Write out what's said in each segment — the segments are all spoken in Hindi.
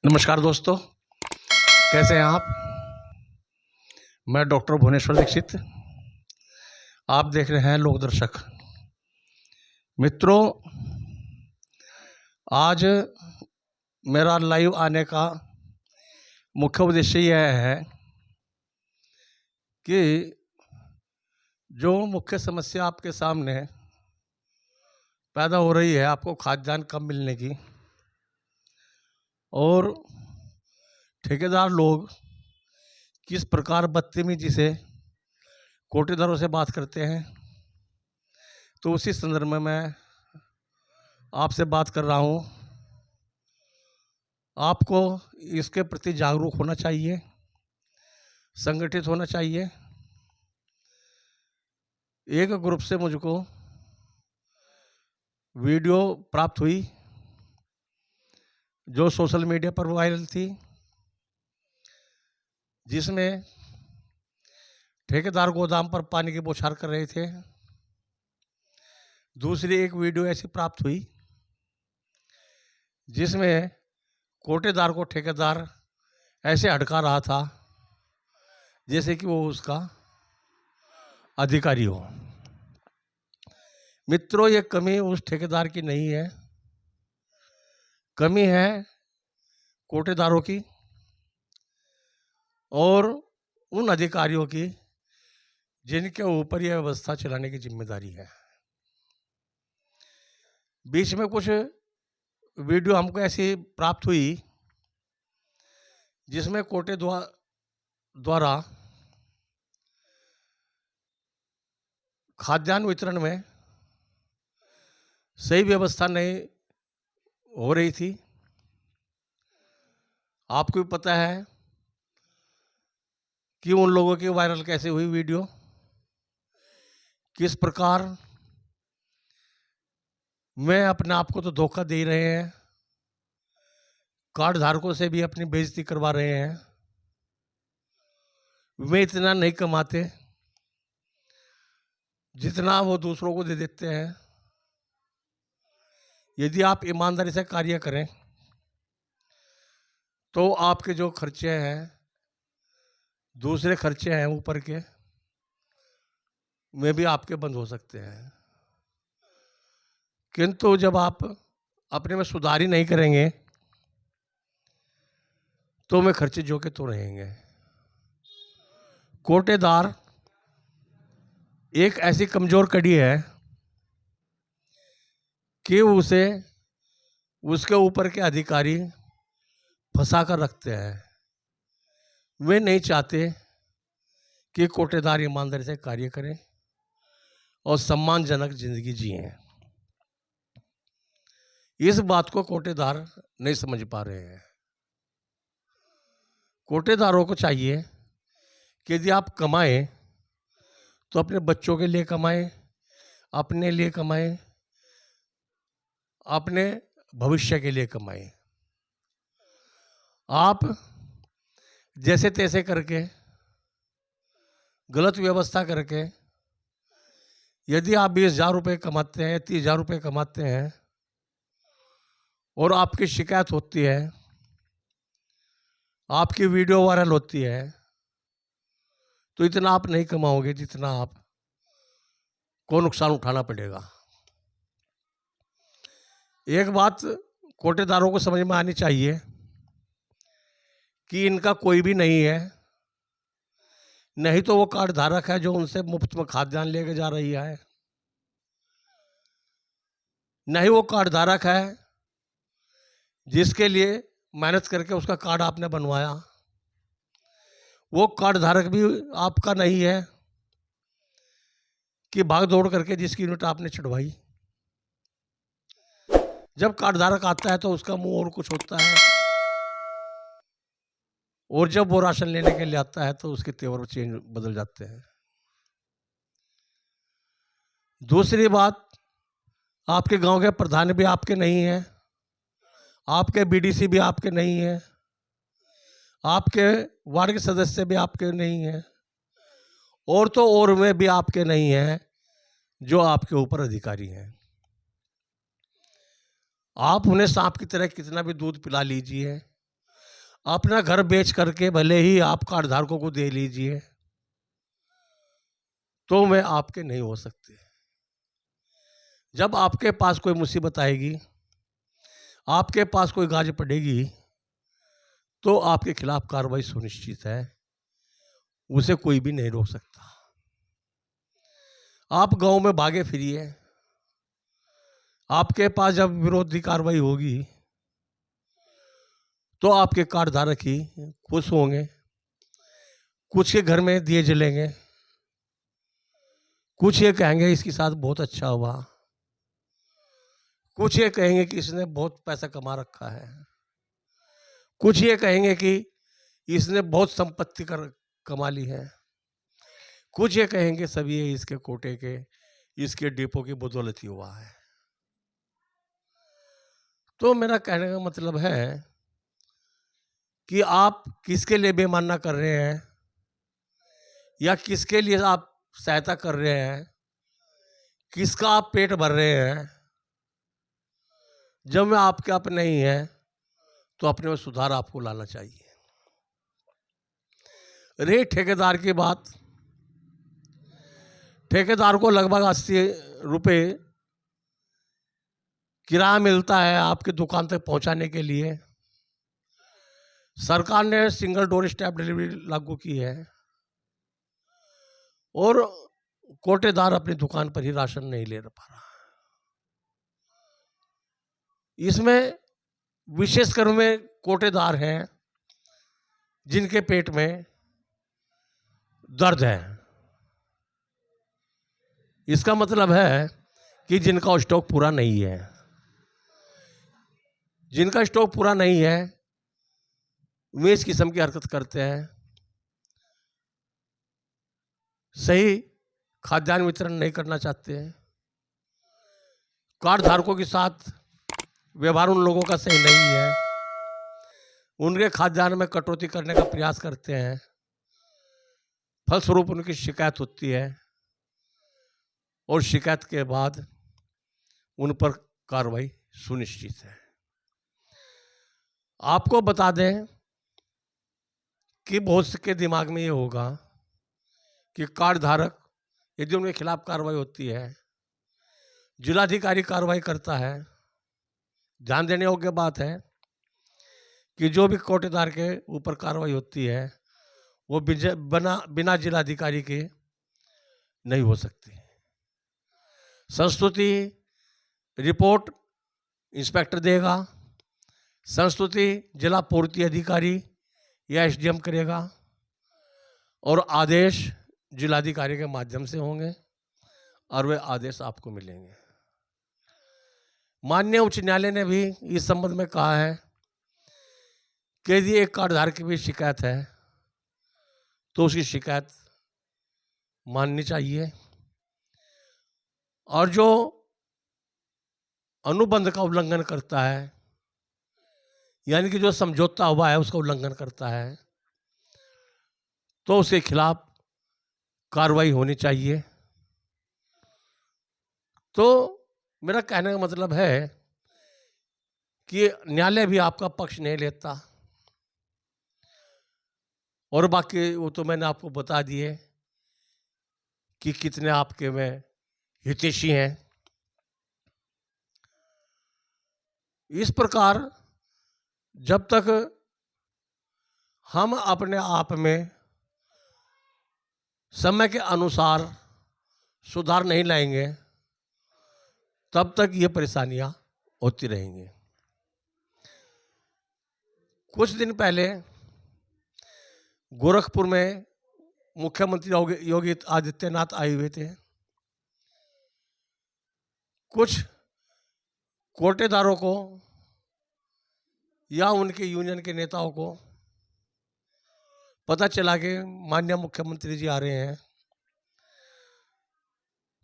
नमस्कार दोस्तों, कैसे हैं आप। मैं डॉक्टर भुवनेश्वर दीक्षित। आप देख रहे हैं लोकदर्शक। मित्रों, आज मेरा लाइव आने का मुख्य उद्देश्य यह है कि जो मुख्य समस्या आपके सामने पैदा हो रही है, आपको खाद्यान्न कम मिलने की, और ठेकेदार लोग किस प्रकार बदतमीजी से कोटेदारों से बात करते हैं, तो उसी संदर्भ में मैं आपसे बात कर रहा हूँ। आपको इसके प्रति जागरूक होना चाहिए, संगठित होना चाहिए। एक ग्रुप से मुझको वीडियो प्राप्त हुई जो सोशल मीडिया पर वायरल थी, जिसमें ठेकेदार गोदाम पर पानी की बौछार कर रहे थे। दूसरी एक वीडियो ऐसी प्राप्त हुई जिसमें कोटेदार को ठेकेदार ऐसे हड़का रहा था जैसे कि वो उसका अधिकारी हो। मित्रों, ये कमी उस ठेकेदार की नहीं है, कमी है कोटेदारों की और उन अधिकारियों की जिनके ऊपर यह व्यवस्था चलाने की जिम्मेदारी है। बीच में कुछ वीडियो हमको ऐसी प्राप्त हुई जिसमें कोटे द्वारा खाद्यान्न वितरण में सही व्यवस्था नहीं हो रही थी। आपको भी पता है कि उन लोगों की वायरल कैसे हुई वीडियो, किस प्रकार में अपने आप को तो धोखा दे रहे हैं, कार्ड धारकों से भी अपनी बेइज्जती करवा रहे हैं। वे इतना नहीं कमाते जितना वो दूसरों को दे देते हैं। यदि आप ईमानदारी से कार्य करें तो आपके जो खर्चे हैं, दूसरे खर्चे हैं ऊपर के, वे भी आपके बंद हो सकते हैं। किंतु जब आप अपने में सुधार ही नहीं करेंगे तो वे खर्चे जो के तो रहेंगे। कोटेदार एक ऐसी कमजोर कड़ी है कि उसे उसके ऊपर के अधिकारी फंसा कर रखते हैं। वे नहीं चाहते कि कोटेदार ईमानदारी से कार्य करें और सम्मानजनक जिंदगी जिएं। इस बात को कोटेदार नहीं समझ पा रहे हैं। कोटेदारों को चाहिए कि यदि आप कमाएं तो अपने बच्चों के लिए कमाएं, अपने लिए कमाएं, अपने भविष्य के लिए कमाएं। आप जैसे तैसे करके, गलत व्यवस्था करके यदि आप 20,000 रुपये कमाते हैं, 30,000 रुपये कमाते हैं और आपकी शिकायत होती है, आपकी वीडियो वायरल होती है, तो इतना आप नहीं कमाओगे जितना आप को नुकसान उठाना पड़ेगा। एक बात कोटेदारों को समझ में आनी चाहिए कि इनका कोई भी नहीं है, नहीं तो वो कार्ड धारक है जो उनसे मुफ्त में खाद्यान्न लेके जा रही है, नहीं वो कार्ड धारक है जिसके लिए मेहनत करके उसका कार्ड आपने बनवाया, वो कार्ड धारक भी आपका नहीं है कि भाग दौड़ करके जिसकी यूनिट आपने चढ़वाई। जब कार्ड धारक आता है तो उसका मुंह और कुछ होता है, और जब वो राशन लेने के लिए आता है तो उसके तेवर चेंज बदल जाते हैं। दूसरी बात, आपके गांव के प्रधान भी आपके नहीं हैं, आपके बीडीसी भी आपके नहीं हैं, आपके वार्ड के सदस्य भी आपके नहीं हैं, और तो और वे भी आपके नहीं हैं जो आपके ऊपर अधिकारी हैं। आप उन्हें सांप की तरह कितना भी दूध पिला लीजिए, अपना घर बेच करके भले ही आप कार्ड धारकों को दे लीजिए, तो मैं आपके नहीं हो सकते। जब आपके पास कोई मुसीबत आएगी, आपके पास कोई गाज पड़ेगी, तो आपके खिलाफ कार्रवाई सुनिश्चित है, उसे कोई भी नहीं रोक सकता। आप गांव में भागे फिरिए, आपके पास जब विरोधी कार्रवाई होगी तो आपके कार्ड धारक ही खुश होंगे। कुछ के घर में दिए जलेंगे, कुछ ये कहेंगे इसके साथ बहुत अच्छा हुआ, कुछ ये कहेंगे कि इसने बहुत पैसा कमा रखा है, कुछ ये कहेंगे कि इसने बहुत संपत्ति कमा ली है, कुछ ये कहेंगे सब ये इसके कोटे के, इसके डिपो की बदौलत ही हुआ है। तो मेरा कहने का मतलब है कि आप किसके लिए बेईमानी कर रहे हैं या किसके लिए आप सहायता कर रहे हैं, किसका आप पेट भर रहे हैं, जब में आपके आप नहीं है तो अपने में सुधार आपको लाना चाहिए। रही ठेकेदार की बात, ठेकेदार को लगभग 80 रुपये किराया मिलता है आपकी दुकान तक पहुंचाने के लिए। सरकार ने सिंगल डोर स्टेप डिलीवरी लागू की है और कोटेदार अपनी दुकान पर ही राशन नहीं ले पा रहा। इसमें विशेषकर में कोटेदार हैं जिनके पेट में दर्द है। इसका मतलब है कि जिनका स्टॉक पूरा नहीं है, जिनका स्टॉक पूरा नहीं है वे इस किस्म की हरकत करते हैं, सही खाद्यान्न वितरण नहीं करना चाहते हैं, कार्ड धारकों के साथ व्यवहार उन लोगों का सही नहीं है, उनके खाद्यान्न में कटौती करने का प्रयास करते हैं, फलस्वरूप उनकी शिकायत होती है और शिकायत के बाद उन पर कार्रवाई सुनिश्चित है। आपको बता दें कि बहुत से के दिमाग में ये होगा कि कार्ड धारक यदि उनके खिलाफ कार्रवाई होती है, जिलाधिकारी कार्रवाई करता है, ध्यान देने योग्य बात है कि जो भी कोटेदार के ऊपर कार्रवाई होती है वो बिना जिलाधिकारी के नहीं हो सकती। संस्तुति रिपोर्ट इंस्पेक्टर देगा, संस्तुति जिला पूर्ति अधिकारी या एसडीएम करेगा और आदेश जिलाधिकारी के माध्यम से होंगे और वे आदेश आपको मिलेंगे। माननीय उच्च न्यायालय ने भी इस संबंध में कहा है कि यदि एक कार्डधारक की भी शिकायत है तो उसकी शिकायत माननी चाहिए और जो अनुबंध का उल्लंघन करता है यानी कि जो समझौता हुआ है उसका उल्लंघन करता है तो उसके खिलाफ कार्रवाई होनी चाहिए। तो मेरा कहने का मतलब है कि न्यायालय भी आपका पक्ष नहीं लेता और बाकी वो तो मैंने आपको बता दिए कि कितने आपके में हितैषी हैं। इस प्रकार जब तक हम अपने आप में समय के अनुसार सुधार नहीं लाएंगे तब तक ये परेशानियां होती रहेंगी। कुछ दिन पहले गोरखपुर में मुख्यमंत्री योगी आदित्यनाथ आए हुए थे। कुछ कोटेदारों को या उनके यूनियन के नेताओं को पता चला कि माननीय मुख्यमंत्री जी आ रहे हैं,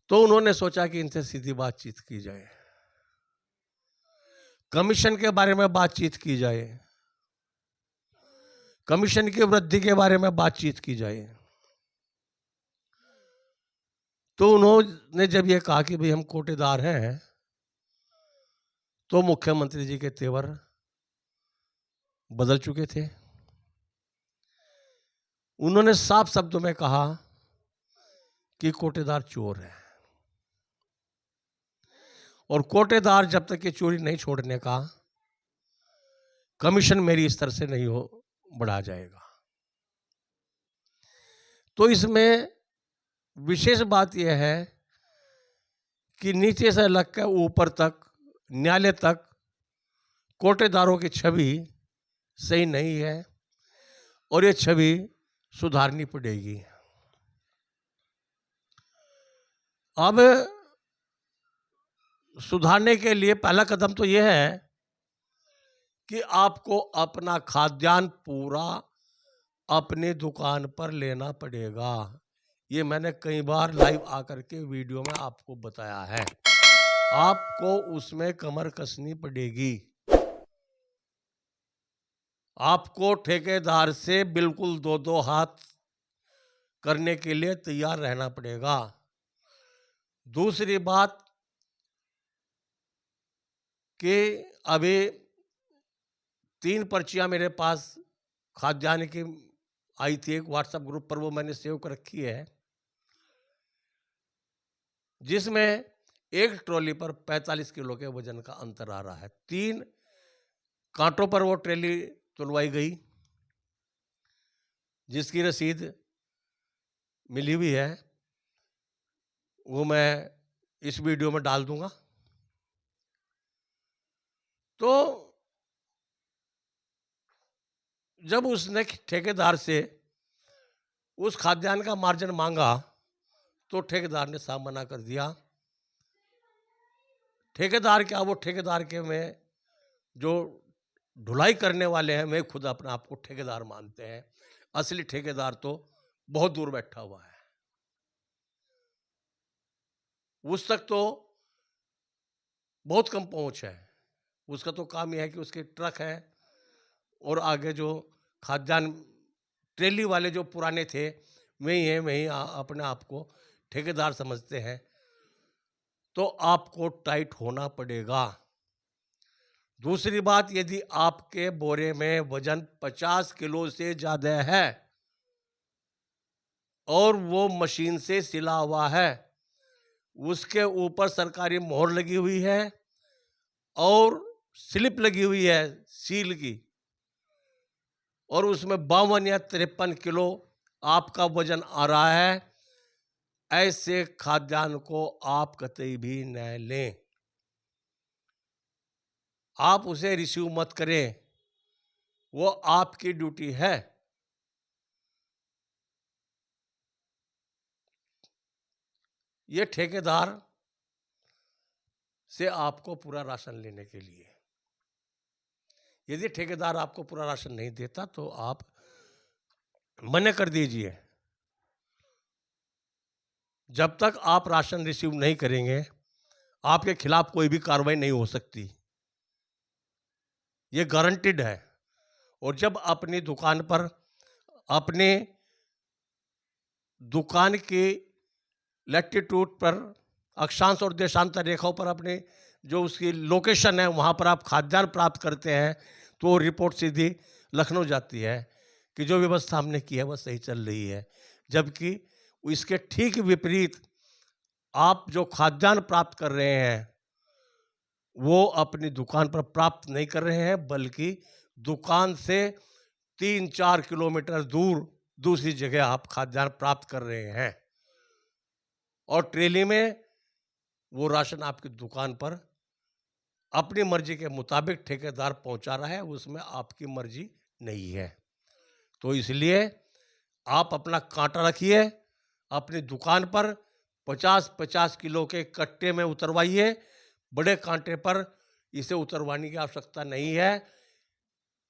तो उन्होंने सोचा कि इनसे सीधी बातचीत की जाए, कमीशन के बारे में बातचीत की जाए, कमीशन की वृद्धि के बारे में बातचीत की जाए। तो उन्होंने जब ये कहा कि भाई हम कोटेदार हैं, तो मुख्यमंत्री जी के तेवर बदल चुके थे। उन्होंने साफ शब्दों में कहा कि कोटेदार चोर है, और कोटेदार जब तक ये चोरी नहीं छोड़ने का, कमीशन मेरी इस तरह से नहीं हो बढ़ा जाएगा। तो इसमें विशेष बात यह है कि नीचे से लेकर ऊपर तक, न्यायालय तक, कोटेदारों की छवि सही नहीं है और ये छवि सुधारनी पड़ेगी। अब सुधारने के लिए पहला कदम तो यह है कि आपको अपना खाद्यान्न पूरा अपनी दुकान पर लेना पड़ेगा। ये मैंने कई बार लाइव आकर के वीडियो में आपको बताया है। आपको उसमें कमर कसनी पड़ेगी। आपको ठेकेदार से बिल्कुल दो दो हाथ करने के लिए तैयार रहना पड़ेगा। दूसरी बात कि अभी 3 पर्चियां मेरे पास खाद्यान्न की आई थी एक व्हाट्सएप ग्रुप पर, वो मैंने सेव कर रखी है, जिसमें एक ट्रॉली पर 45 किलो के वजन का अंतर आ रहा है। 3 कांटों पर वो ट्रॉली तुलवाई गई, जिसकी रसीद मिली हुई है, वो मैं इस वीडियो में डाल दूंगा। तो जब उसने ठेकेदार से उस खाद्यान्न का मार्जिन मांगा तो ठेकेदार ने साफ मना कर दिया। ठेकेदार क्या, वो ठेकेदार के में जो ढुलाई करने वाले हैं, मैं खुद अपने आप को ठेकेदार मानते हैं। असली ठेकेदार तो बहुत दूर बैठा हुआ है, उस तक तो बहुत कम पहुंच है। उसका तो काम यह है कि उसके ट्रक है और आगे जो खाद्यान्न ट्रेली वाले जो पुराने थे वही हैं, वही अपने आप को ठेकेदार समझते हैं। तो आपको टाइट होना पड़ेगा। दूसरी बात, यदि आपके बोरे में वजन 50 किलो से ज़्यादा है और वो मशीन से सिला हुआ है, उसके ऊपर सरकारी मोहर लगी हुई है और स्लिप लगी हुई है सील की, और उसमें 52 या 53 किलो आपका वजन आ रहा है, ऐसे खाद्यान्न को आप कतई भी न लें। आप उसे रिसीव मत करें, वो आपकी ड्यूटी है। ये ठेकेदार से आपको पूरा राशन लेने के लिए, यदि ठेकेदार आपको पूरा राशन नहीं देता तो आप मना कर दीजिए। जब तक आप राशन रिसीव नहीं करेंगे, आपके खिलाफ कोई भी कार्रवाई नहीं हो सकती, ये गारंटीड है। और जब अपनी दुकान पर, अपने दुकान के लैटिट्यूड पर, अक्षांश और देशांतर रेखाओं पर अपने जो उसकी लोकेशन है वहाँ पर आप खाद्यान्न प्राप्त करते हैं, तो रिपोर्ट सीधी लखनऊ जाती है कि जो व्यवस्था हमने की है वह सही चल रही है। जबकि इसके ठीक विपरीत आप जो खाद्यान्न प्राप्त कर रहे हैं वो अपनी दुकान पर प्राप्त नहीं कर रहे हैं, बल्कि दुकान से 3-4 किलोमीटर दूर दूसरी जगह आप खाद्यान्न प्राप्त कर रहे हैं, और ट्रेली में वो राशन आपकी दुकान पर अपनी मर्जी के मुताबिक ठेकेदार पहुंचा रहा है, उसमें आपकी मर्जी नहीं है। तो इसलिए आप अपना कांटा रखिए अपनी दुकान पर, 50-50 किलो के कट्टे में उतरवाइए। बड़े कांटे पर इसे उतरवाने की आवश्यकता नहीं है।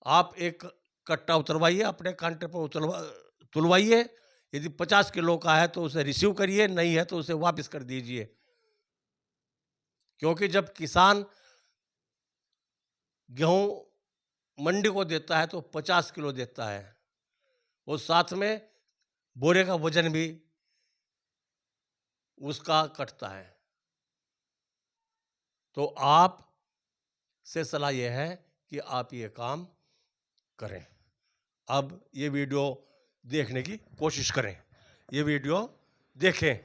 आप एक कट्टा उतरवाइए, अपने कांटे पर तुलवाइए। यदि 50 किलो का है तो उसे रिसीव करिए, नहीं है तो उसे वापस कर दीजिए। क्योंकि जब किसान गेहूं मंडी को देता है तो 50 किलो देता है, और साथ में बोरे का वजन भी उसका कटता है। तो आप से सलाह यह है कि आप ये काम करें। अब ये वीडियो देखने की कोशिश करें, ये वीडियो देखें।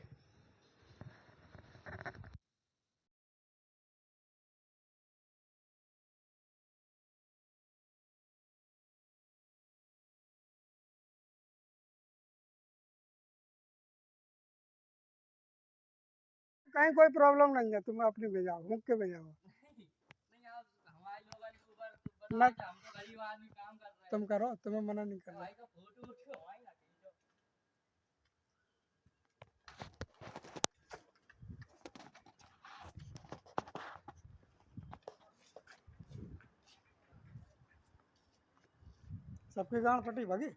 कहीं कोई प्रॉब्लम नहीं है, तुम अपनी भेजाओ, मुख के भेजाओ ना, तुम करो, तुम्हें मना नहीं कर रहा। सबकी गांड फटी भागी।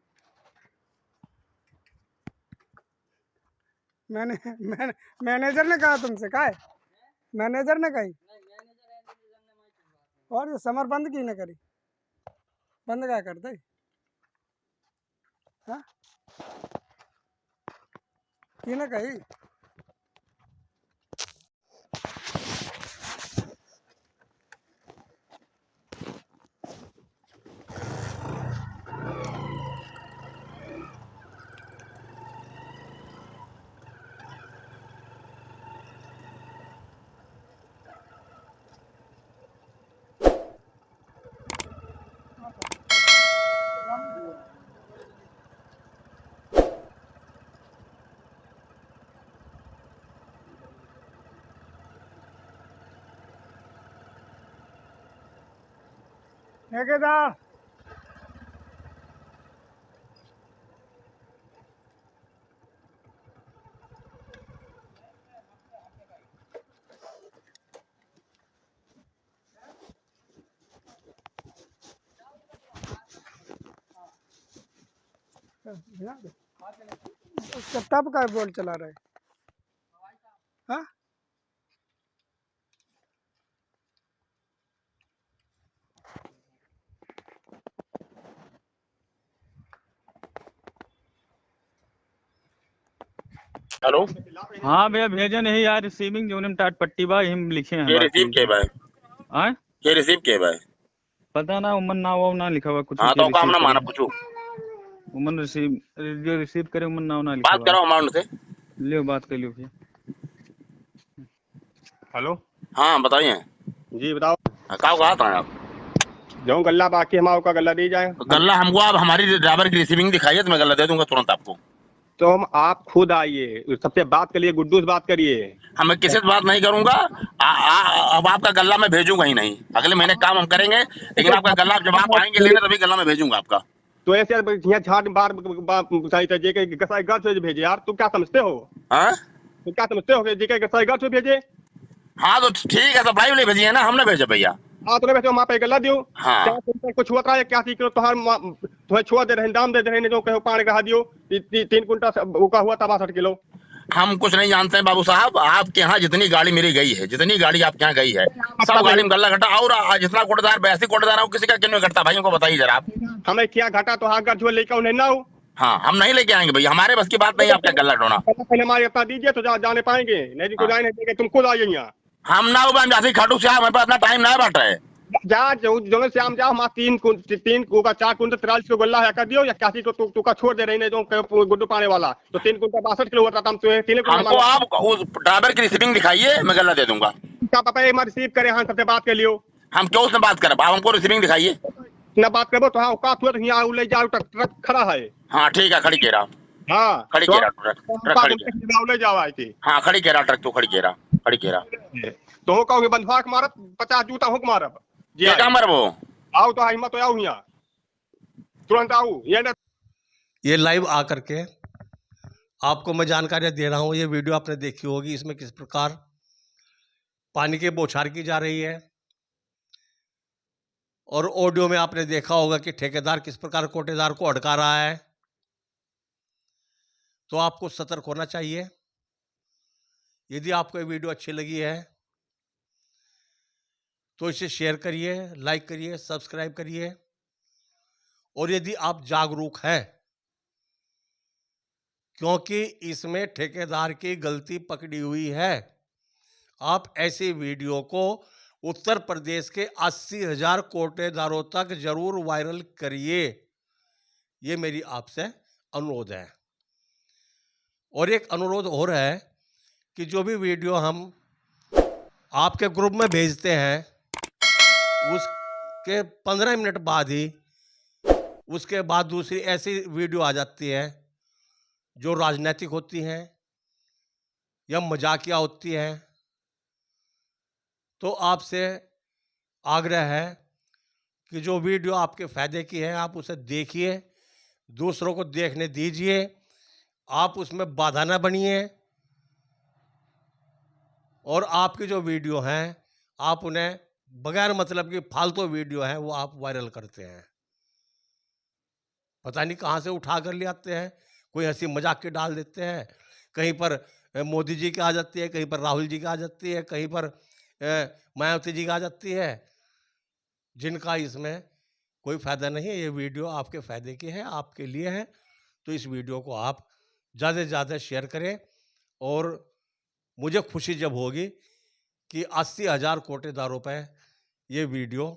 मैनेजर ने कहा तुमसे, कहा है मैनेजर ने कही, और ये समर बंद की न करी, बंद क्या कर दे, हाँ की न कही। ठेकेदार उसका तब का बोल चला रहा है, हाँ हेलो, हाँ भैया भेजे नहीं यार, रिसीविंग यूनियन टाट पट्टी बा हम लिखे हैं ये बाकी। रिसीव के भाई, आए ये रिसीव के भाई। पता ना उमन ना वो ना लिखा हुआ कुछ हाँ के तो काम रिसीव ना माना करे। पूछो, उमन रिसीव जो रिसीव करे उमन नाव ना लिखा बात हुआ। करो अमाउंट से। लियो बात कर लियो भैया। हेलो हाँ बताइए, जी बताओ। कहा था आप? जो गल्ला बाकी हमारा का गल्ला दे जाए। गल्ला हमको आप हमारी ड्राइवर की रिसीविंग दिखाइए तो मैं गल्ला दे दूंगा तुरंत आपको। तो हम आप खुद आइए, सबसे बात करिए, गुड्डू से बात करिए। मैं किसी से बात नहीं करूंगा। अब आपका गल्ला मैं भेजूंगा ही नहीं, अगले महीने काम हम करेंगे, लेकिन आपका गल्ला जब आप आएंगे लेने तभी गल्ला मैं भेजूंगा आपका। तो ऐसे यहाँ झाट बार जे के गसाई घर से भेजे यार, तुम क्या समझते हो? हाँ तुम क्या समझते हो कि जे के गसाई घर से भेजे? हाँ तो ठीक है, सप्लाई वाले भेजिए ना, हमने भेजा भैया। हाँ तो वैसे वहाँ पे गल्ला दियो। हाँ क्या तुमसे कुछ हुआ था क्या? किलो तुम्हें छोड़ दे रहे, दाम दे रहे ने, जो कहो पानी कहा दियो 3 कुंटल वो का हुआ था 62 किलो। हम कुछ नहीं जानते हैं बाबू साहब, आपके यहाँ जितनी गाड़ी मेरी गई है, जितनी गाड़ी आपके यहाँ गई है, सब गाड़ी में गल्ला घटा। और जितना कोटेदार वैसे कोटेदार हो, किसी का क्यों नहीं घटता भाई, हमको बताइए जरा आप। हमें क्या घाटा तो हाँ जो लेकर उन्हें ना हो। हाँ हम नहीं लेके आएंगे भैया, हमारे बस की बात नहीं आपका गल्ला ढोना। पहले हमारे अपना दीजिए तो जाने पाएंगे, नहीं तो जाने देंगे। तुम खुद आइए यहाँ। हम ना हो जाती खाटू से, हमारे पास अपना टाइम ना बैठ रहे। जा जो श्याम जाओ, हमारा 3 कुंटल 4 कुंटल 43 किलो गल्ला है कर दियो, या 81 तो तू का छोड़ दे रही ने, जो गुड्डू पाने वाला तो 3 कुंटल 62 किलो होता था। हम तो 3 हमको आप उस ड्राइवर की रिसीविंग दिखाइए, मैं गल्ला दे दूंगा। क्या पापा एक बार रिसीव करे, हाँ सबसे बात कर लियो। हम क्यों उससे बात करें, आप हमको रिसीविंग दिखाइए। ना बात करो तो हाँ औकात हुआ तो यहाँ ले जाओ, ट्रक खड़ा है। हाँ ठीक है, खड़ी केरा, हाँ खड़ी तो केरा ट्रक खड़ी केरा। ले जाओ आई थी। हाँ खड़ी केरा ट्रक, तो खड़ी केरा, खड़ी केरा। तो हो कहोगे बंधवा के मारब 50 जूता हुक मारब जी। क्या काम वो आओ तो हिम्मत तो आओ यहाँ, तुरंत आओ। ये लाइव आकर के आपको मैं जानकारी दे रहा हूँ। ये वीडियो आपने देखी होगी, इसमें किस प्रकार पानी की बौछार की जा रही है, और ऑडियो में आपने देखा होगा कि ठेकेदार किस प्रकार कोटेदार को अड़का रहा है। तो आपको सतर्क होना चाहिए। यदि आपको ये वीडियो अच्छी लगी है तो इसे शेयर करिए, लाइक करिए, सब्सक्राइब करिए। और यदि आप जागरूक हैं, क्योंकि इसमें ठेकेदार की गलती पकड़ी हुई है, आप ऐसी वीडियो को उत्तर प्रदेश के 80,000 कोटेदारों तक जरूर वायरल करिए। ये मेरी आपसे अनुरोध है। और एक अनुरोध और है कि जो भी वीडियो हम आपके ग्रुप में भेजते हैं उसके 15 मिनट बाद ही उसके बाद दूसरी ऐसी वीडियो आ जाती है जो राजनीतिक होती हैं या मजाकिया होती हैं। तो आपसे आग्रह है कि जो वीडियो आपके फ़ायदे की है आप उसे देखिए, दूसरों को देखने दीजिए, आप उसमें बाधा न बनिए। और आपकी जो वीडियो हैं आप उन्हें बगैर मतलब की फालतू वीडियो हैं वो आप वायरल करते हैं, पता नहीं कहाँ से उठा कर ले आते हैं, कोई हंसी मजाक के डाल देते हैं। कहीं पर मोदी जी की आ जाती है, कहीं पर राहुल जी की आ जाती है, कहीं पर मायावती जी की आ जाती है, जिनका इसमें कोई फ़ायदा नहीं है। ये वीडियो आपके फ़ायदे की है, आपके लिए है। तो इस वीडियो को आप ज़्यादा से ज़्यादा शेयर करें। और मुझे खुशी जब होगी कि 80,000 कोटेदारों पे ये वीडियो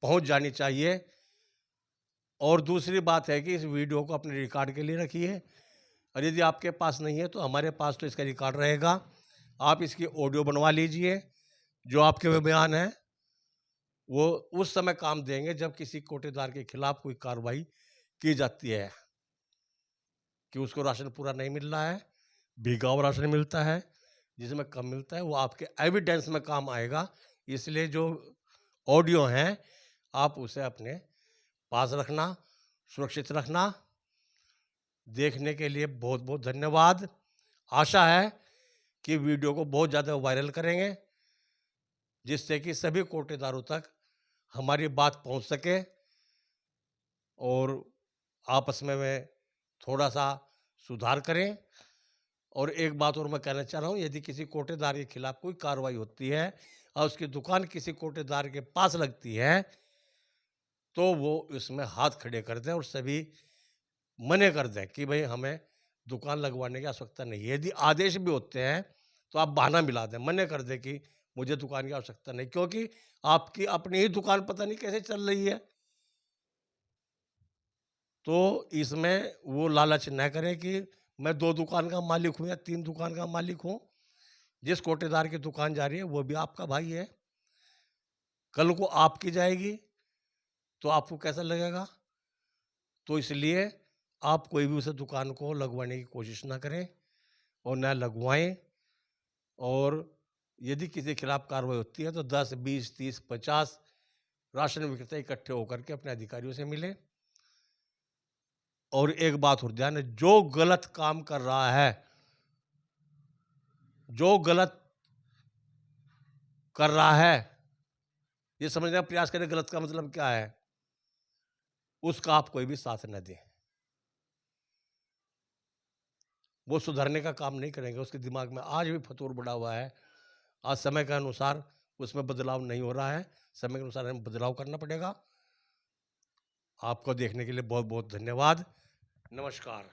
पहुंच जानी चाहिए। और दूसरी बात है कि इस वीडियो को अपने रिकॉर्ड के लिए रखिए, और यदि आपके पास नहीं है तो हमारे पास तो इसका रिकॉर्ड रहेगा। आप इसकी ऑडियो बनवा लीजिए, जो आपके में बयान है वो उस समय काम देंगे जब किसी कोटेदार के खिलाफ कोई कार्रवाई की जाती है कि उसको राशन पूरा नहीं मिल रहा है, भीगा हुआ राशन मिलता है, जिसमें कम मिलता है, वो आपके एविडेंस में काम आएगा। इसलिए जो ऑडियो हैं आप उसे अपने पास रखना, सुरक्षित रखना। देखने के लिए बहुत बहुत धन्यवाद। आशा है कि वीडियो को बहुत ज़्यादा वायरल करेंगे, जिससे कि सभी कोटेदारों तक हमारी बात पहुंच सके और आपस में थोड़ा सा सुधार करें। और एक बात और मैं कहना चाह रहा हूँ, यदि किसी कोटेदार के खिलाफ कोई कार्रवाई होती है और उसकी दुकान किसी कोटेदार के पास लगती है तो वो इसमें हाथ खड़े कर दें और सभी मने कर दें कि भाई हमें दुकान लगवाने की आवश्यकता नहीं है। यदि आदेश भी होते हैं तो आप बहाना मिला दें, मने कर दें कि मुझे दुकान की आवश्यकता नहीं, क्योंकि आपकी अपनी ही दुकान पता नहीं कैसे चल रही है। तो इसमें वो लालच न करें कि मैं 2 दुकान का मालिक हूँ या 3 दुकान का मालिक हूँ। जिस कोटेदार की दुकान जा रही है वो भी आपका भाई है, कल को आपकी जाएगी तो आपको कैसा लगेगा। तो इसलिए आप कोई भी उसे दुकान को लगवाने की कोशिश ना करें और न लगवाएं। और यदि किसी के खिलाफ कार्रवाई होती है तो 10, 20, 30, 50 राशन विक्रेता इकट्ठे होकर के अपने अधिकारियों से मिलें। और एक बात और ध्यान है, जो गलत काम कर रहा है, जो गलत कर रहा है, ये समझने का प्रयास करें गलत का मतलब क्या है, उसका आप कोई भी साथ न दें। वो सुधरने का काम नहीं करेंगे, उसके दिमाग में आज भी फतूर बढ़ा हुआ है। आज समय के अनुसार उसमें बदलाव नहीं हो रहा है, समय के अनुसार हमें बदलाव करना पड़ेगा। आपको देखने के लिए बहुत बहुत धन्यवाद। नमस्कार।